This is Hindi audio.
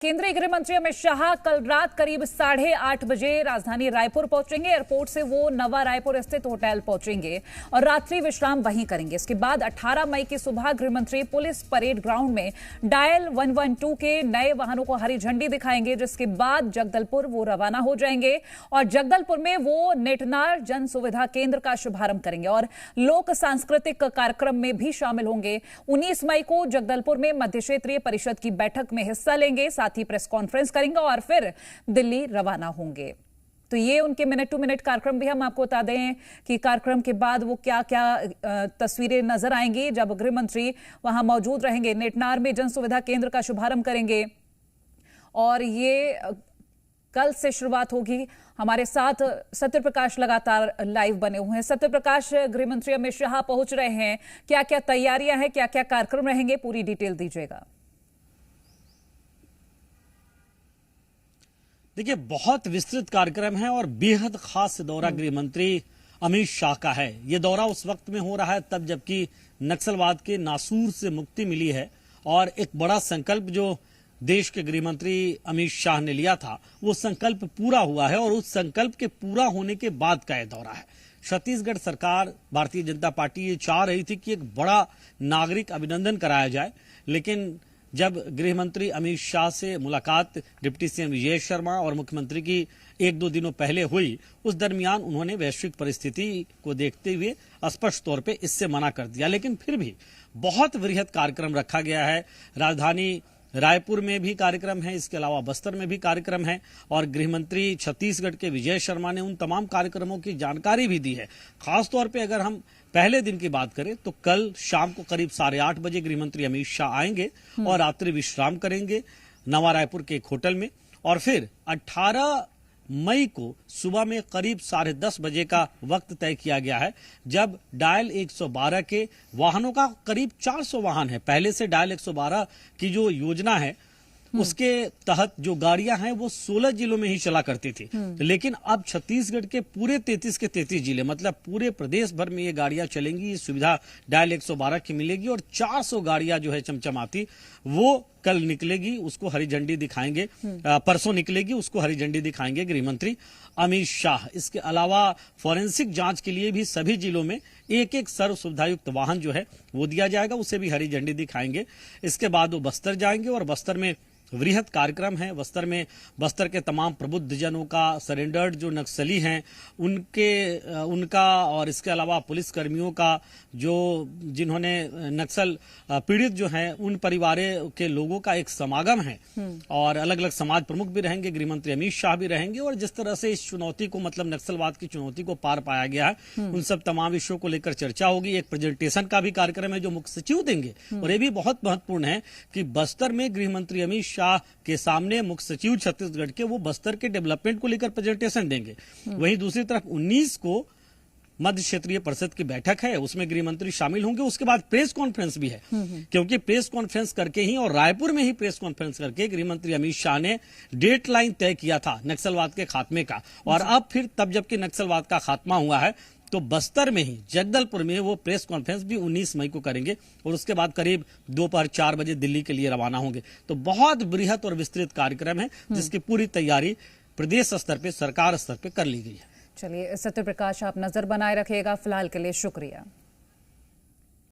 केंद्रीय गृह मंत्री अमित शाह कल रात करीब 8:30 बजे राजधानी रायपुर पहुंचेंगे। एयरपोर्ट से वो नवा रायपुर स्थित होटल पहुंचेंगे और रात्रि विश्राम वहीं करेंगे। इसके बाद 18 मई की सुबह गृह मंत्री पुलिस परेड ग्राउंड में डायल 112 के नए वाहनों को हरी झंडी दिखाएंगे, जिसके बाद जगदलपुर वो रवाना हो जाएंगे और जगदलपुर में वो नेटनार जन सुविधा केंद्र का शुभारंभ करेंगे और लोक सांस्कृतिक कार्यक्रम में भी शामिल होंगे। 19 मई को जगदलपुर में मध्य क्षेत्रीय परिषद की बैठक में हिस्सा लेंगे, साथ ही प्रेस कॉन्फ्रेंस करेंगे और फिर दिल्ली रवाना होंगे। तो ये उनके मिनट टू मिनट कार्यक्रम भी हम आपको बता दें कि कार्यक्रम के बाद वो क्या क्या तस्वीरें नजर आएंगी जब गृह मंत्री वहां मौजूद रहेंगे। नेटनार में जन सुविधा केंद्र का शुभारंभ करेंगे और ये कल से शुरुआत होगी। हमारे साथ सत्य प्रकाश लगातार लाइव बने हुए हैं। सत्य प्रकाश, गृह मंत्री अमित शाह पहुंच रहे हैं, क्या क्या तैयारियां हैं, क्या क्या कार्यक्रम रहेंगे, पूरी डिटेल दीजिएगा। देखिए, बहुत विस्तृत कार्यक्रम है और बेहद खास दौरा गृह मंत्री अमित शाह का है। ये दौरा उस वक्त में हो रहा है तब जबकि नक्सलवाद के नासूर से मुक्ति मिली है और एक बड़ा संकल्प जो देश के गृह मंत्री अमित शाह ने लिया था वो संकल्प पूरा हुआ है और उस संकल्प के पूरा होने के बाद का यह दौरा है। छत्तीसगढ़ सरकार, भारतीय जनता पार्टी ये चाह रही थी कि एक बड़ा नागरिक अभिनंदन कराया जाए, लेकिन जब गृह मंत्री अमित शाह से मुलाकात डिप्टी सीएम विजय शर्मा और मुख्यमंत्री की 1-2 दिनों पहले हुई, उस दरमियान उन्होंने वैश्विक परिस्थिति को देखते हुए स्पष्ट तौर पे इससे मना कर दिया। लेकिन फिर भी बहुत वृहद कार्यक्रम रखा गया है। राजधानी रायपुर में भी कार्यक्रम है, इसके अलावा बस्तर में भी कार्यक्रम है और गृह मंत्री छत्तीसगढ़ के विजय शर्मा ने उन तमाम कार्यक्रमों की जानकारी भी दी है। खासतौर पे अगर हम पहले दिन की बात करें तो कल शाम को करीब 8:30 बजे गृह मंत्री अमित शाह आएंगे और रात्रि विश्राम करेंगे नवा रायपुर के एक होटल में और फिर 18 मई को सुबह में करीब 10:30 बजे का वक्त तय किया गया है, जब डायल 112 के वाहनों का करीब 400 वाहन है। पहले से डायल 112 की जो योजना है उसके तहत जो गाड़ियां हैं वो 16 जिलों में ही चला करती थी, लेकिन अब छत्तीसगढ़ के पूरे 33 के 33 जिले, मतलब पूरे प्रदेश भर में ये गाड़ियां चलेंगी। ये सुविधा डायल 112 की मिलेगी और 400 गाड़ियां जो है चमचमाती वो कल निकलेगी, उसको हरी झंडी दिखाएंगे। परसों निकलेगी, उसको हरी झंडी दिखाएंगे गृह मंत्री अमित शाह। इसके अलावा फॉरेंसिक जांच के लिए भी सभी जिलों में एक सर्व सुविधायुक्त वाहन जो है वो दिया जाएगा, उसे भी हरी झंडी दिखाएंगे। इसके बाद वो बस्तर जाएंगे और बस्तर में वृहद कार्यक्रम है। बस्तर के तमाम प्रबुद्ध जनों का, सरेंडर्ड जो नक्सली हैं उनका और इसके अलावा पुलिस कर्मियों का, जो जिन्होंने नक्सल पीड़ित जो हैं उन परिवारों के लोगों का एक समागम है और अलग अलग समाज प्रमुख भी रहेंगे, गृह मंत्री अमित शाह भी रहेंगे। और जिस तरह से इस चुनौती को, मतलब नक्सलवाद की चुनौती को पार पाया गया है, उन सब तमाम विषयों को लेकर चर्चा होगी। एक प्रेजेंटेशन का भी कार्यक्रम है जो मुख्य सचिव देंगे और ये भी बहुत महत्वपूर्ण है कि बस्तर में गृह मंत्री अमित शाह के सामने मुख्य सचिव छत्तीसगढ़ के वो बस्तर के डेवलपमेंट को लेकर प्रेजेंटेशन देंगे। वहीं दूसरी तरफ 19 को मध्य क्षेत्रीय परिषद की बैठक है, उसमें गृह मंत्री शामिल होंगे। उसके बाद प्रेस कॉन्फ्रेंस भी है, क्योंकि प्रेस कॉन्फ्रेंस करके ही और रायपुर में ही प्रेस कॉन्फ्रेंस करके गृह मंत्री अमित शाह ने डेट लाइन तय किया था नक्सलवाद के खात्मे का। और अब फिर तब जबकि नक्सलवाद का खात्मा हुआ है तो बस्तर में ही, जगदलपुर में वो प्रेस कॉन्फ्रेंस भी 19 मई को करेंगे और उसके बाद करीब दोपहर 4 बजे दिल्ली के लिए रवाना होंगे। तो बहुत बृहद और विस्तृत कार्यक्रम है जिसकी पूरी तैयारी प्रदेश स्तर पे, सरकार स्तर पे कर ली गई है। चलिए सत्य प्रकाश, आप नजर बनाए रखिएगा। फिलहाल के लिए शुक्रिया।